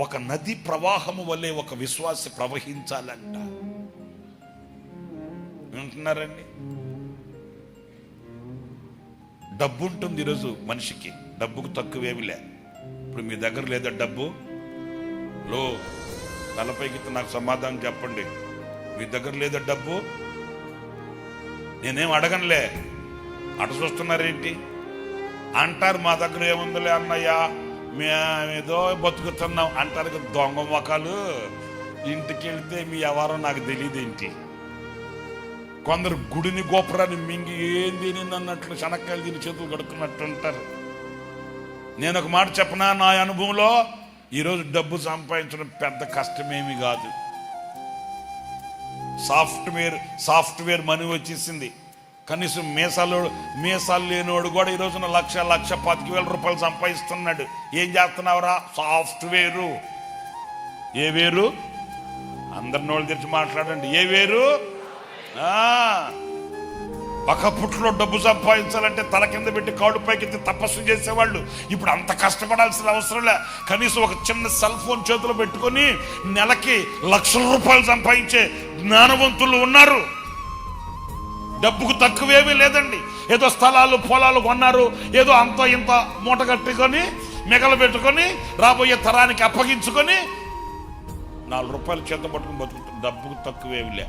ఒక నది ప్రవాహము వల్లే ఒక విశ్వాసి ప్రవహించాలంట. వింటున్నారండి? డబ్బు ఉంటుంది ఈరోజు మనిషికి, డబ్బుకు తక్కువేమిలే. ఇప్పుడు మీ దగ్గర లేదా డబ్బు? లో తలపైకి నాకు సమాధానం చెప్పండి. మీ దగ్గర లేదా డబ్బు? నేనేం అడగనులే, అటు చూస్తున్నారేంటి అంటారు. మా దగ్గర ఏముందిలే అన్నయ్య, మేమేదో బతుకుతున్నాం అంటారు. దొంగ మొఖాలు. ఇంటికి వెళ్తే మీ వ్యవహారం నాకు తెలియదు ఏంటి. కొందరు గుడిని గోపురాన్ని మింగి ఏం తినింది అన్నట్లు శనక్కాయలు తిని చేతులు కడుక్కున్నట్టు ఉంటారు. నేను ఒక మాట చెప్పనా, నా అనుభవంలో ఈరోజు డబ్బు సంపాదించడం పెద్ద కష్టమేమి కాదు. సాఫ్ట్వేర్ మనీ వచ్చేసింది. కనీసం మీసాలు లేనివాడు కూడా ఈ రోజున 1,10,000 రూపాయలు సంపాదిస్తున్నాడు. ఏం చేస్తున్నావురా? సాఫ్ట్వేరు. ఏ వేరు? అందరి నోళ్ళు తెరిచి మాట్లాడండి. ఏ వేరు? ఒకప్పట్లో డబ్బు సంపాదించాలంటే తల కింద పెట్టి కాడు పైకి తపస్సు చేసేవాళ్ళు. ఇప్పుడు అంత కష్టపడాల్సిన అవసరం లే. కనీసం ఒక చిన్న సెల్ ఫోన్ చేతిలో పెట్టుకొని నెలకి లక్షల రూపాయలు సంపాదించే జ్ఞానవంతులు ఉన్నారు. డబ్బుకు తక్కువేమీ లేదండి. ఏదో స్థలాలు పొలాలు కొన్నారు, ఏదో అంత ఇంత మూట కట్టుకొని మిగలబెట్టుకొని రాబోయే తరానికి అప్పగించుకొని 4 రూపాయలు చేత పట్టుకుని బతుకుతుంది. డబ్బుకు తక్కువేమీ లే.